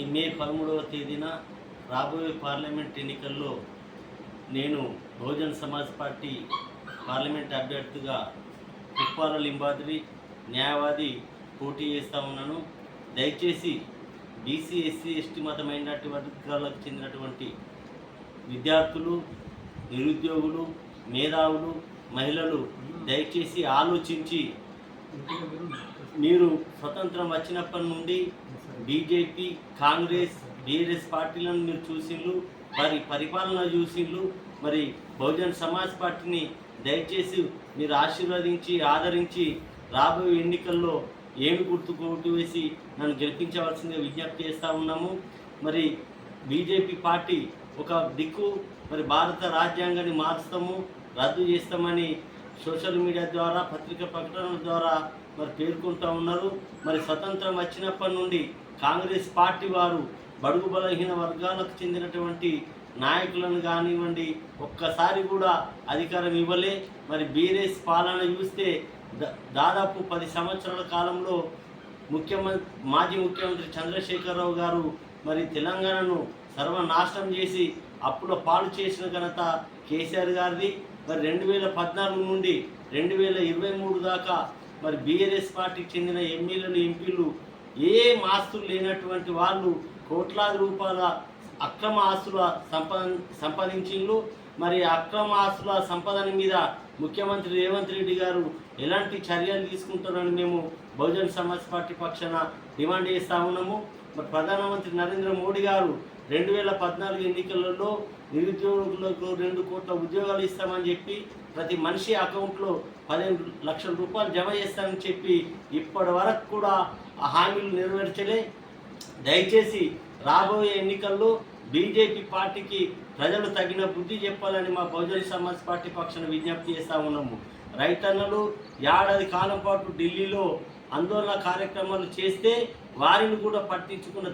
ఈ మే 13వ తేదీన రాబోయే పార్లమెంట్ ఎన్నికల్లో నేను బహుజన్ సమాజ్ పార్టీ పార్లమెంట్ అభ్యర్థిగా పుప్పాల లింబాద్రి న్యాయవాది పోటీ చేస్తూ ఉన్నాను. దయచేసి బీసీ ఎస్సీ ఎస్టీ మతమైనటువంటి వర్గాలకు చెందినటువంటి విద్యార్థులు, నిరుద్యోగులు, మేధావులు, మహిళలు దయచేసి ఆలోచించి, మీరు స్వతంత్రం వచ్చినప్పటి నుండి బీజేపీ, కాంగ్రెస్, బీఆర్ఎస్ పార్టీలను మీరు చూసిండ్రు, వారి పరిపాలన చూసిండ్రు. మరి బహుజన్ సమాజ్ పార్టీని దయచేసి మీరు ఆశీర్వదించి ఆదరించి రాబోయే ఎన్నికల్లో ఏమి గుర్తుకు ఓటు వేసి నన్ను గెలిపించవలసిందిగా విజ్ఞప్తి చేస్తూ ఉన్నాము. మరి బీజేపీ పార్టీ ఒక దిక్కు మరి భారత రాజ్యాంగాన్ని మారుస్తాము, రద్దు చేస్తామని సోషల్ మీడియా ద్వారా, పత్రికా ప్రకటనల ద్వారా మరి పేర్కొంటూ ఉన్నారు. మరి స్వతంత్రం వచ్చినప్పటి నుండి కాంగ్రెస్ పార్టీ వారు బడుగు బలహీన వర్గాలకు చెందినటువంటి నాయకులను కానివ్వండి ఒక్కసారి కూడా అధికారం ఇవ్వలే. మరి బీఆర్ఎస్ పాలన చూస్తే దాదాపు 10 సంవత్సరాల కాలంలో మాజీ ముఖ్యమంత్రి చంద్రశేఖరరావు గారు మరి తెలంగాణను సర్వనాశనం చేసి అప్పుల పాలు చేసిన ఘనత కేసీఆర్ గారిది. మరి 2014 నుండి 2023 దాకా మరి బీఆర్ఎస్ పార్టీకి చెందిన ఎమ్మెల్యేలు, ఎంపీలు ఆస్తులు లేనటువంటి వాళ్ళు కోట్లాది రూపాయల అక్రమ ఆస్తుల సంపాదించిండ్రు. మరి అక్రమ ఆస్తుల సంపదన మీద ముఖ్యమంత్రి రేవంత్ రెడ్డి గారు ఎలాంటి చర్యలు తీసుకుంటారని మేము బహుజన్ సమాజ్ పార్టీ పక్షాన డిమాండ్ చేస్తూ ఉన్నాము. మరి ప్రధానమంత్రి నరేంద్ర మోడీ గారు 2014 ఎన్నికలలో నిరుద్యోగులకు 2 కోట్ల ఉద్యోగాలు ఇస్తామని చెప్పి ప్రతి మనిషి అకౌంట్లో 15 లక్షల రూపాయలు జమ చేస్తామని చెప్పి ఇప్పటి వరకు కూడా ఆ హామీలు నెరవేర్చలే. దయచేసి రాబోయే ఎన్నికల్లో బీజేపీ పార్టీకి ప్రజలు తగిన బుద్ధి చెప్పాలని మా బహుజన్ సమాజ్ పార్టీ పక్షాన విజ్ఞప్తి చేస్తూ ఉన్నాము. రైతన్నలు ఏడాది కాలం పాటు ఢిల్లీలో ఆందోళన కార్యక్రమాలు చేస్తే వారిని కూడా పట్టించుకున్న